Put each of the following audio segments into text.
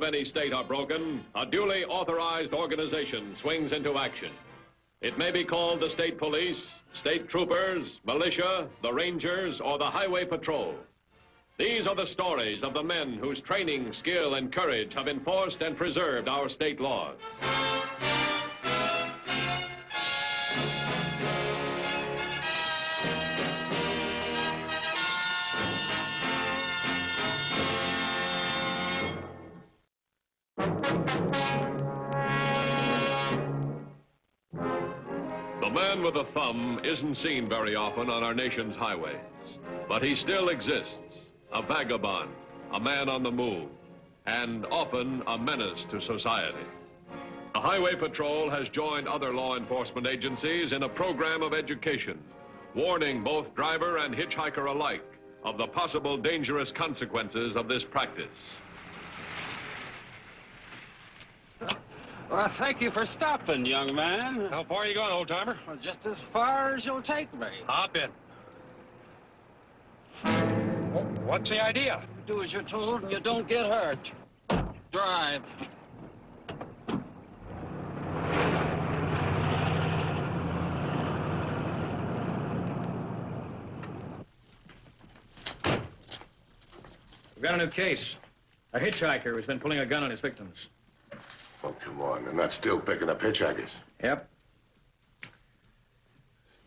of any state are broken, a duly authorized organization swings into action. It may be called the state police, state troopers, militia, the rangers, or the highway patrol. These are the stories of the men whose training, skill, and courage have enforced and preserved our state laws. The man with a thumb isn't seen very often on our nation's highways, but he still exists, a vagabond, a man on the move, and often a menace to society. The Highway Patrol has joined other law enforcement agencies in a program of education, warning both driver and hitchhiker alike of the possible dangerous consequences of this practice. Well, thank you for stopping, young man. How far are you going, old-timer? Well, just as far as you'll take me. Hop in. Well, what's the idea? You do as you're told and you don't get hurt. Drive. We've got a new case. A hitchhiker who's been pulling a gun on his victims. Oh, come on. They're not still picking up hitchhikers. Yep.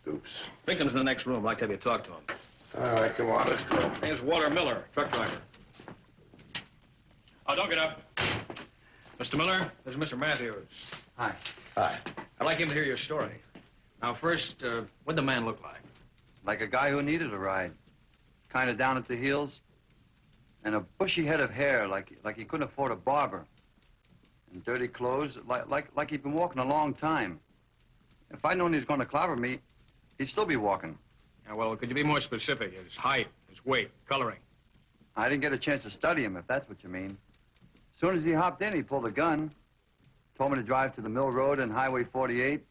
Stoops. Victim's in the next room. I'd like to have you talk to him. All right, come on, let's go. Name's Walter Miller, truck driver. Oh, don't get up. Mr. Miller, this is Mr. Matthews. Hi. Hi. I'd like him to hear your story. Now, first, what'd the man look like? Like a guy who needed a ride. Kind of down at the heels. And a bushy head of hair, like he couldn't afford a barber. And dirty clothes, like he'd been walking a long time. If I'd known he was going to clobber me, he'd still be walking. Yeah, well, could you be more specific? His height, his weight, coloring. I didn't get a chance to study him, if that's what you mean. As soon as he hopped in, he pulled a gun. Told me to drive to the Mill Road and Highway 48.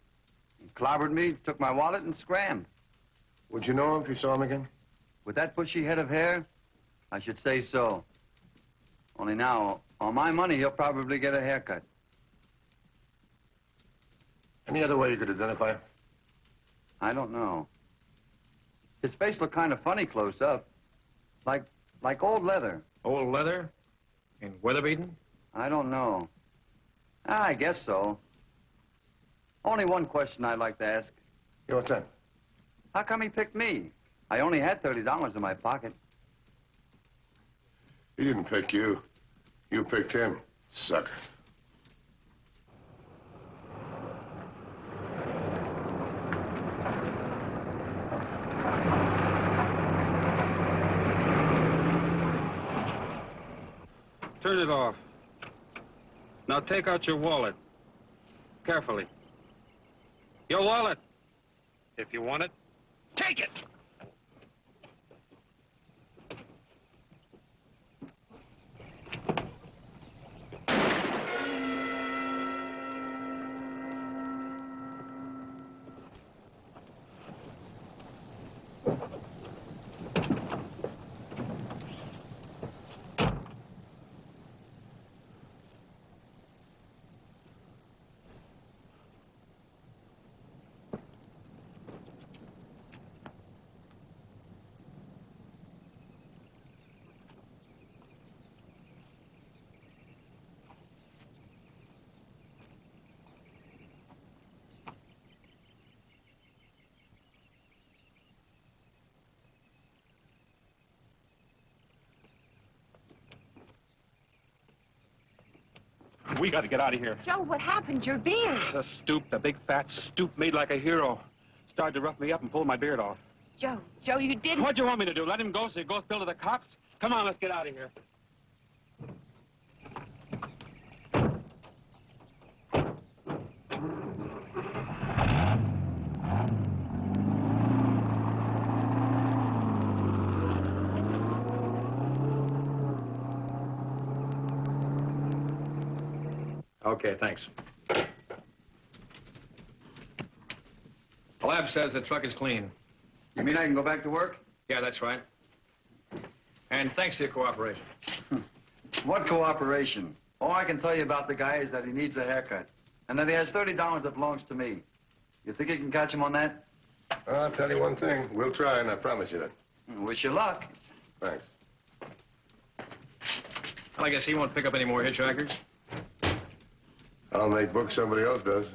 He clobbered me, took my wallet, and scrammed. Would you know him if you saw him again? With that bushy head of hair, I should say so. Only now, on my money, he'll probably get a haircut. Any other way you could identify him? I don't know. His face looked kind of funny close up. Like old leather. Old leather? In weather-beaten? I don't know. I guess so. Only one question I'd like to ask. Yeah, what's that? How come he picked me? I only had $30 in my pocket. He didn't pick you. You picked him, sucker. Turn it off. Now take out your wallet. Carefully. Your wallet. If you want it, take it! We got to get out of here. Joe, what happened? Your beard. The stoop, the big fat stoop made like a hero. Started to rough me up and pull my beard off. Joe, you didn't... What'd you want me to do? Let him go so he goes bill to the cops? Come on, let's get out of here. Okay, thanks. The lab says the truck is clean. You mean I can go back to work? Yeah, that's right. And thanks for your cooperation. What cooperation? All I can tell you about the guy is that he needs a haircut. And that he has $30 that belongs to me. You think you can catch him on that? I'll tell you one thing. We'll try, and I promise you that. Wish you luck. Thanks. Well, I guess he won't pick up any more hitchhikers. I'll make books somebody else does.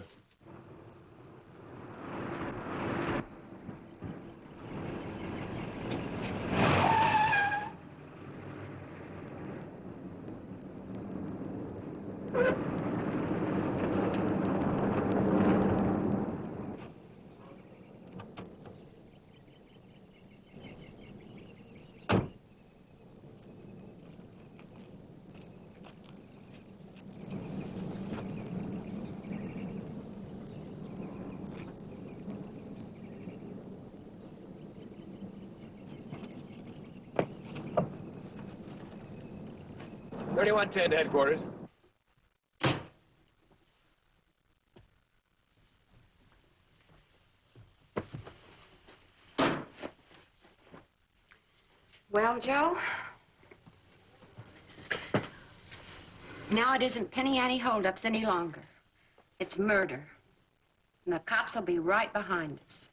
$3110 to headquarters. Well, Joe? Now it isn't penny ante holdups any longer. It's murder. And the cops will be right behind us.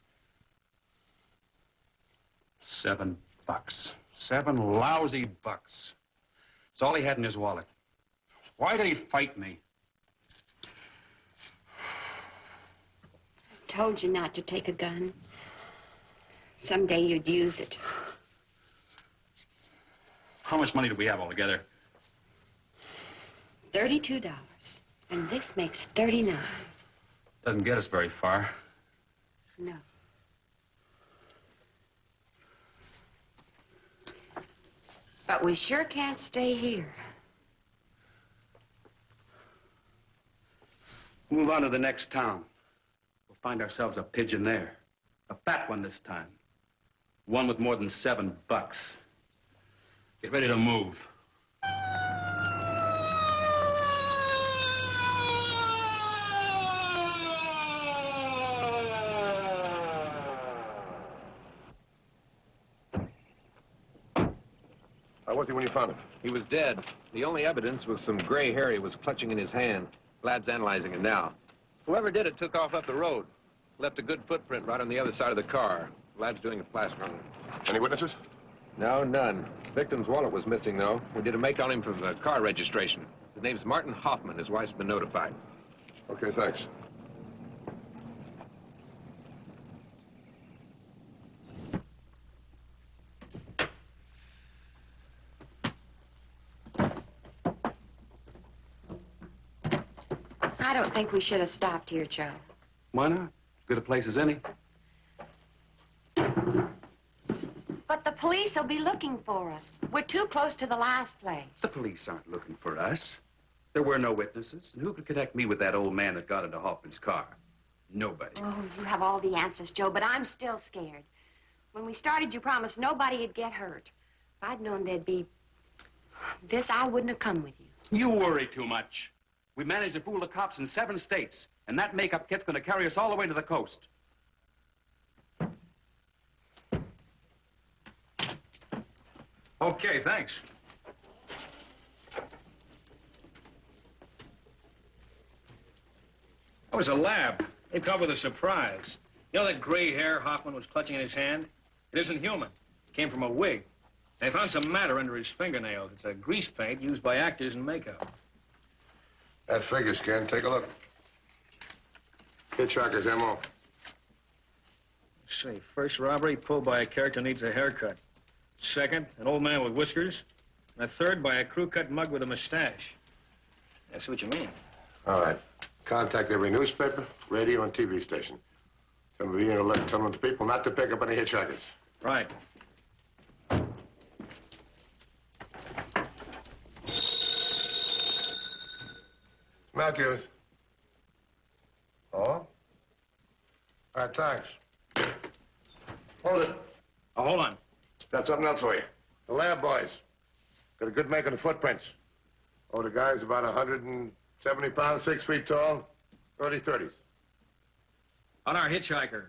$7. $7 lousy bucks. It's all he had in his wallet. Why did he fight me? I told you not to take a gun. Someday you'd use it. How much money do we have altogether? $32. And this makes $39. Doesn't get us very far. No. But we sure can't stay here. Move on to the next town. We'll find ourselves a pigeon there. A fat one this time. One with more than $7. Get ready to move. How was he when you found him? He was dead. The only evidence was some gray hair he was clutching in his hand. Lab's analyzing it now. Whoever did it took off up the road. Left a good footprint right on the other side of the car. Lab's doing a plaster on it. Any witnesses? No, none. Victim's wallet was missing, though. We did a make on him from the car registration. His name's Martin Hoffman. His wife's been notified. Okay, thanks. I don't think we should have stopped here, Joe. Why not? Good a place as any. But the police will be looking for us. We're too close to the last place. The police aren't looking for us. There were no witnesses. And who could connect me with that old man that got into Hoffman's car? Nobody. Oh, you have all the answers, Joe, but I'm still scared. When we started, you promised nobody would get hurt. If I'd known there'd be this, I wouldn't have come with you. You worry too much. We managed to fool the cops in 7 states, and that makeup kit's gonna carry us all the way to the coast. Okay, thanks. That was a lab. They come up with a surprise. You know that gray hair Hoffman was clutching in his hand? It isn't human. It came from a wig. They found some matter under his fingernails. It's a grease paint used by actors in makeup. That figure scan, take a look. Hitchhiker's M.O. Let's see, first robbery pulled by a character needs a haircut. Second, an old man with whiskers. And a third by a crew-cut mug with a mustache. That's what you mean. All right. Contact every newspaper, radio, and TV station. Tell them to be in alert. Tell them to people not to pick up any hitchhikers. Right. Matthews. Oh? All right, thanks. Hold it. Oh, hold on. Got something else for you. The lab boys. Got a good make of the footprints. Oh, the guy's about 170 pounds, 6 feet tall, early 30s. On our hitchhiker.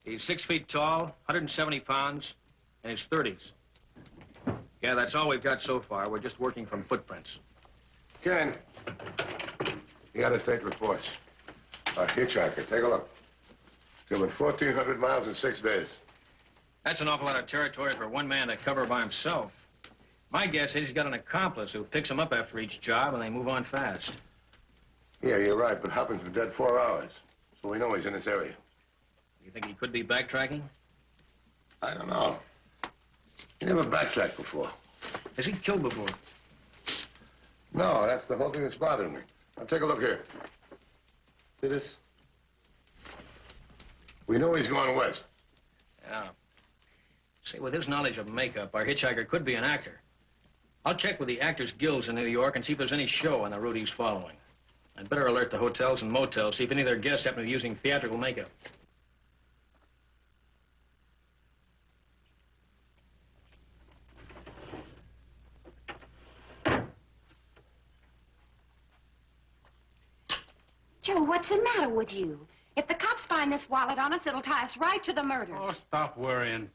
He's 6 feet tall, 170 pounds, and his 30s. Yeah, that's all we've got so far. We're just working from footprints. Ken, the out-of-state reports. A hitchhiker, take a look. Driven 1,400 miles in 6 days. That's an awful lot of territory for one man to cover by himself. My guess is he's got an accomplice who picks him up after each job and they move on fast. Yeah, you're right, but Hopkins been dead 4 hours. So we know he's in this area. You think he could be backtracking? I don't know. He never backtracked before. Has he killed before? No, that's the whole thing that's bothering me. Now, take a look here. See this? We know he's going west. Yeah. See, with his knowledge of makeup, our hitchhiker could be an actor. I'll check with the Actors Guilds in New York and see if there's any show on the route he's following. I'd better alert the hotels and motels, see if any of their guests happen to be using theatrical makeup. Joe, what's the matter with you? If the cops find this wallet on us, it'll tie us right to the murder. Oh, stop worrying.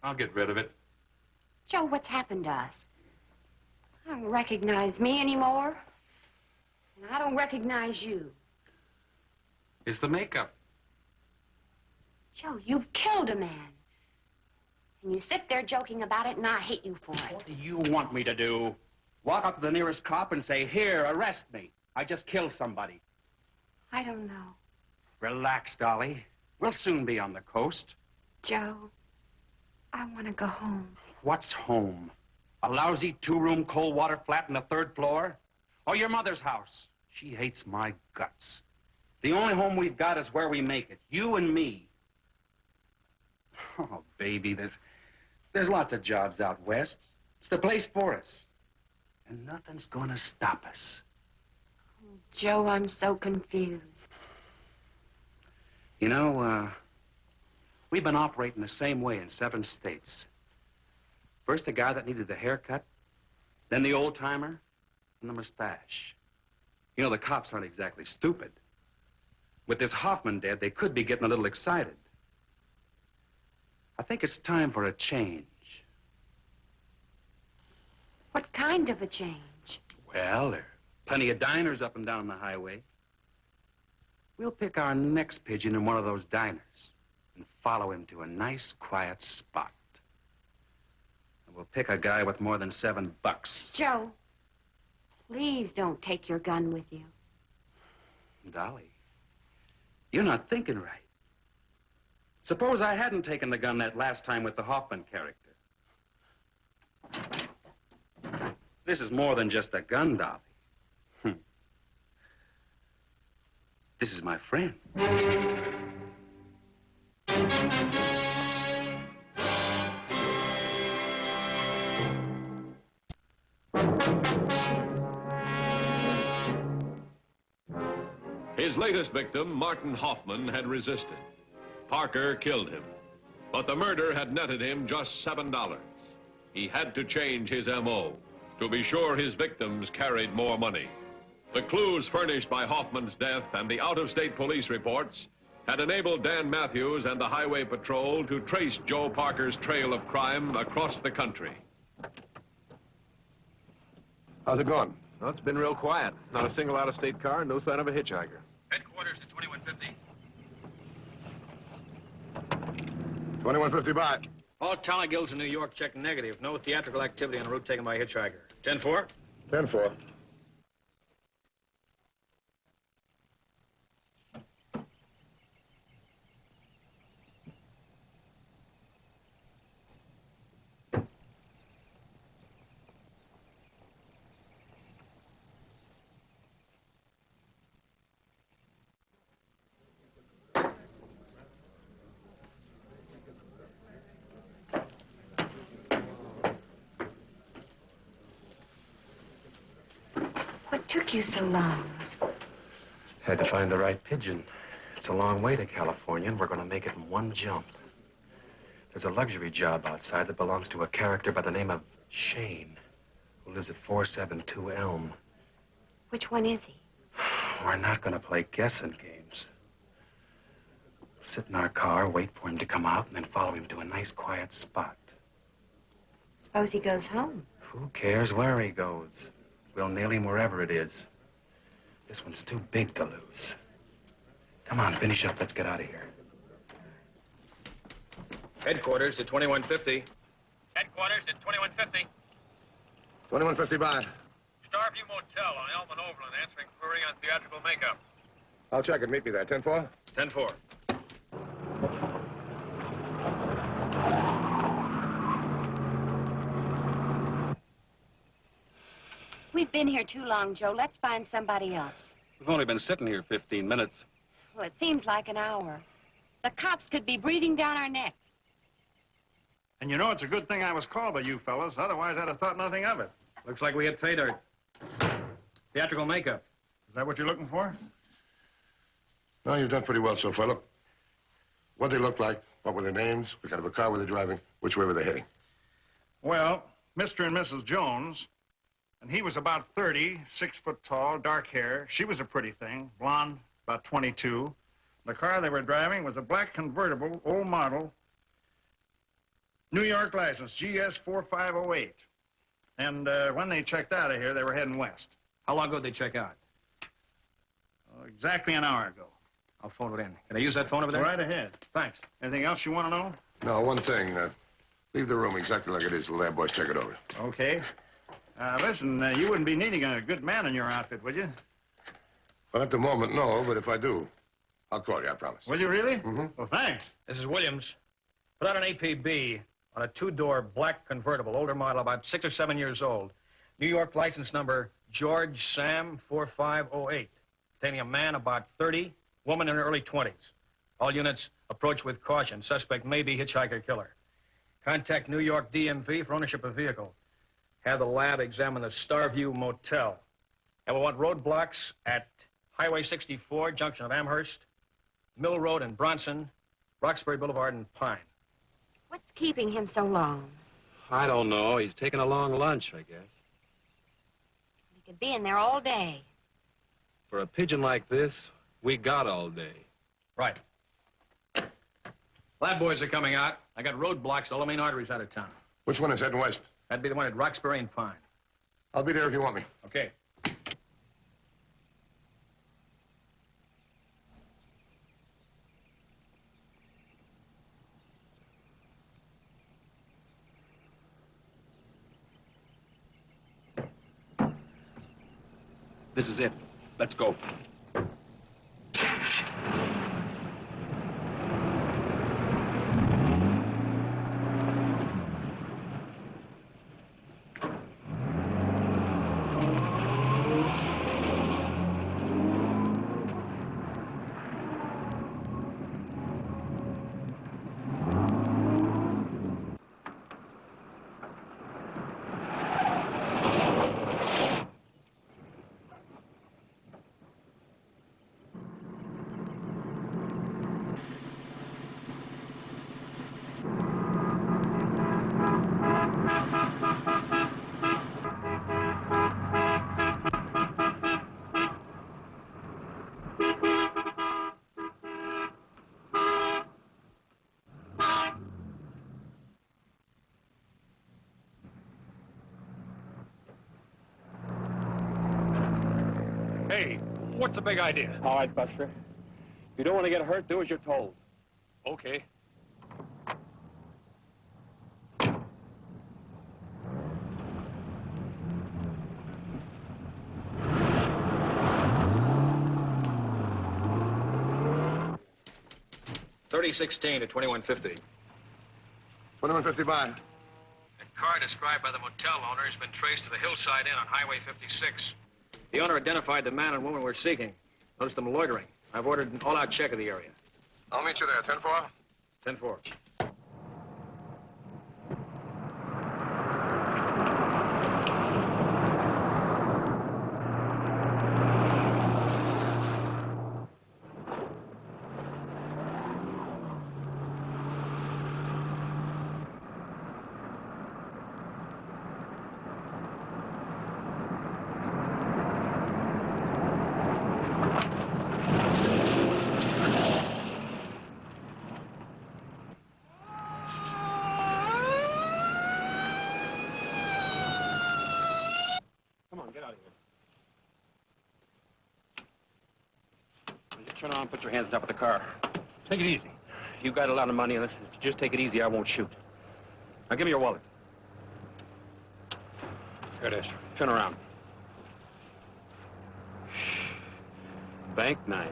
I'll get rid of it. Joe, what's happened to us? I don't recognize me anymore. And I don't recognize you. It's the makeup. Joe, you've killed a man. And you sit there joking about it, and I hate you for it. What do you want me to do? Walk up to the nearest cop and say, here, arrest me. I just killed somebody. I don't know. Relax, Dolly. We'll soon be on the coast. Joe, I want to go home. What's home? A lousy two-room cold water flat on the 3rd floor? Or your mother's house? She hates my guts. The only home we've got is where we make it. You and me. Oh, baby, there's lots of jobs out west. It's the place for us. And nothing's gonna stop us. Joe, I'm so confused. You know, we've been operating the same way in 7 states. First the guy that needed the haircut, then the old-timer, and the mustache. You know, the cops aren't exactly stupid. With this Hoffman dead, they could be getting a little excited. I think it's time for a change. What kind of a change? Well, there are plenty of diners up and down the highway. We'll pick our next pigeon in one of those diners and follow him to a nice, quiet spot. And we'll pick a guy with more than $7. Joe, please don't take your gun with you. Dolly, you're not thinking right. Suppose I hadn't taken the gun that last time with the Hoffman character. This is more than just a gun, Dolly. This is my friend. His latest victim, Martin Hoffman, had resisted. Parker killed him. But the murder had netted him just $7. He had to change his M.O. to be sure his victims carried more money. The clues furnished by Hoffman's death and the out-of-state police reports had enabled Dan Matthews and the Highway Patrol to trace Joe Parker's trail of crime across the country. How's it going? Well, it's been real quiet. Not a single out-of-state car, no sign of a hitchhiker. Headquarters at 2150. 2150 by. All talent guilds in New York checked negative. No theatrical activity on the route taken by hitchhiker. 10-4? 10-4. What took you so long? Had to find the right pigeon. It's a long way to California, and we're going to make it in one jump. There's a luxury job outside that belongs to a character by the name of Shane, who lives at 472 Elm. Which one is he? We're not going to play guessing games. Sit in our car, wait for him to come out, and then follow him to a nice, quiet spot. Suppose he goes home. Who cares where he goes? We'll nail him wherever it is. This one's too big to lose. Come on, finish up. Let's get out of here. Headquarters at 2150. Headquarters at 2150. 2150 by. Starview Motel on Elman Overland, answering query on theatrical makeup. I'll check it. Meet me there. 10-4? 10-4. We've been here too long, Joe. Let's find somebody else. We've only been sitting here 15 minutes. Well, it seems like an hour. The cops could be breathing down our necks. And you know, it's a good thing I was called by you fellas. Otherwise, I'd have thought nothing of it. Looks like we hit pay dirt. Theatrical makeup. Is that what you're looking for? No, you've done pretty well so far. Look, what they look like, what were their names, what kind of a car were they driving, which way were they heading? Well, Mr. and Mrs. Jones, and he was about 30, 6 foot tall, dark hair. She was a pretty thing, blonde, about 22. The car they were driving was a black convertible, old model, New York license, GS 4508. And when they checked out of here, they were heading west. How long ago did they check out? Exactly an hour ago. I'll phone it in. Can I use that phone over there? Right ahead. Thanks. Anything else you want to know? No, one thing. Leave the room exactly like it is. The lab boys check it over. Okay. Listen, you wouldn't be needing a good man in your outfit, would you? Well, at the moment, no, but if I do, I'll call you, I promise. Will you really? Mm-hmm. Well, thanks. This is Williams. Put out an APB on a two-door black convertible, older model, about 6 or 7 years old. New York license number George Sam 4508. Containing a man about 30, woman in her early 20s. All units approach with caution. Suspect may be Hitchhiker killer. Contact New York DMV for ownership of vehicle. Have the lab examine the Starview Motel. And we want roadblocks at Highway 64, junction of Amherst, Mill Road and Bronson, Roxbury Boulevard and Pine. What's keeping him so long? I don't know. He's taking a long lunch, I guess. He could be in there all day. For a pigeon like this, we got all day. Right. Lab boys are coming out. I got roadblocks all the main arteries out of town. Which one is heading west? That'd be the one at Roxbury and Pine. I'll be there if you want me. Okay. This is it. Let's go. Hey, what's the big idea? All right, Buster. If you don't want to get hurt, do as you're told. Okay. $3016 to 2150. 2150 by. The car described by the motel owner has been traced to the Hillside Inn on Highway 56. The owner identified the man and woman we're seeking. Noticed them loitering. I've ordered an all-out check of the area. I'll meet you there. 10-4? 10-4. Turn around, put your hands on top of the car. Take it easy. You got a lot of money in it. If you just take it easy, I won't shoot. Now, give me your wallet. Here it is. Turn around. Bank knife.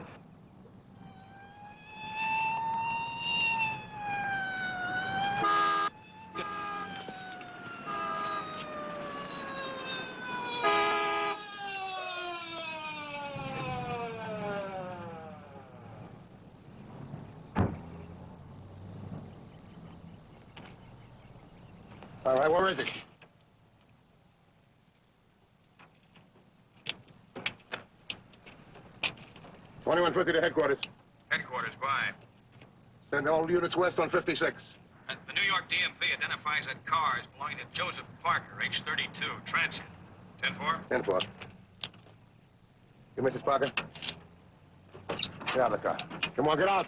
All right, where is it? $21.50 to headquarters. Headquarters, by. Send all units west on 56. The New York DMV identifies that car as belonging to Joseph Parker, age 32, transient. 10-4? 10-4. You, Mrs. Parker? Get out of the car. Come on, get out.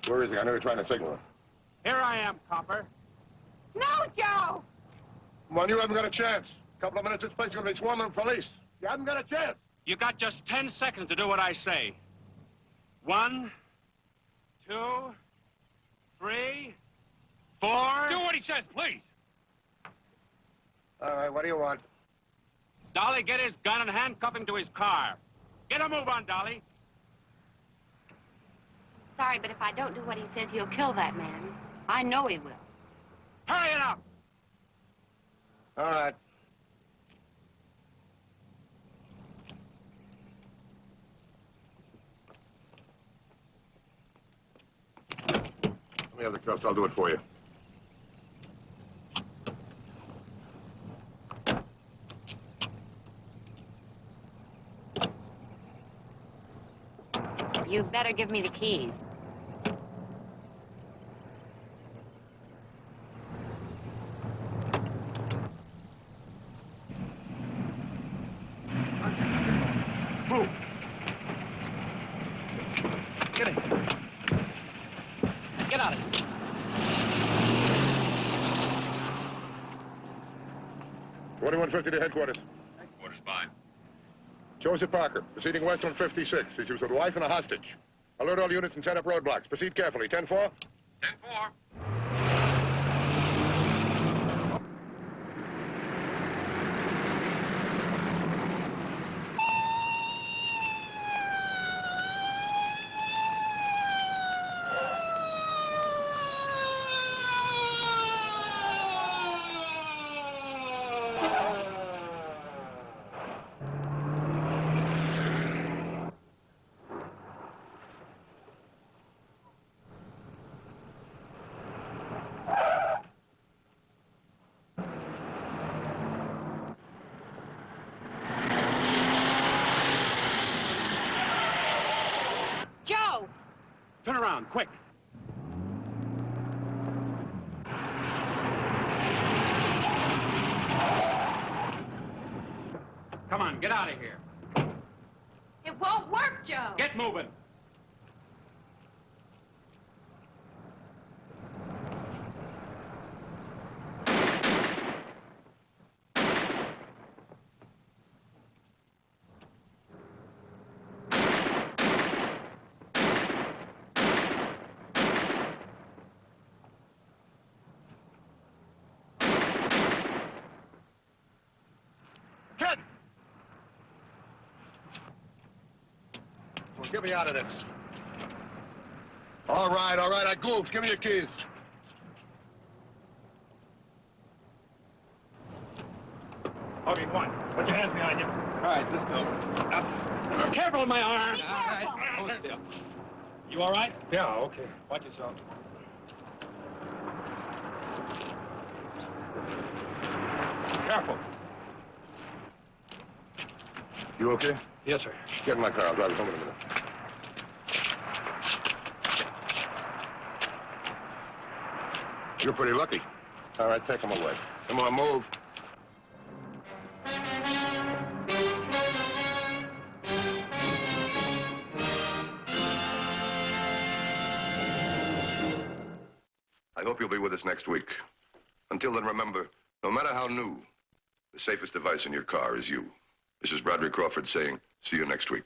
Where is he? I know you're trying to signal him. Here I am, copper. No, Joe! Come on, you haven't got a chance. A couple of minutes, this place is going to be swarming with police. You haven't got a chance. You got just 10 seconds to do what I say. 1, 2, 3, 4. Do what he says, please. All right, what do you want? Dolly, get his gun and handcuff him to his car. Get a move on, Dolly. Sorry, but if I don't do what he says, he'll kill that man. I know he will. Hurry it up. All right. Let me have the cuffs. I'll do it for you. You better give me the keys. Move. Get in. Get out of here. $21.50 to headquarters. Headquarters, by. Joseph Parker, proceeding west on 56. Issues with a wife and a hostage. Alert all units and set up roadblocks. Proceed carefully. 10-4. 10-4. Joe! Turn around, quick. Come on, get out of here. It won't work, Joe! Get moving. Kid! Well, get me out of this. All right, I goofed. Give me your keys. Okay, come on. Put your hands behind you. All right, let's go. Careful with my arm. Be careful. Hold still. You all right? Yeah, okay. Watch yourself. Careful. You okay? Yes, sir. Get in my car. I'll drive you home in a minute. You're pretty lucky. All right, take them away. Come on, move. I hope you'll be with us next week. Until then, remember, no matter how new, the safest device in your car is you. This is Broderick Crawford saying, see you next week.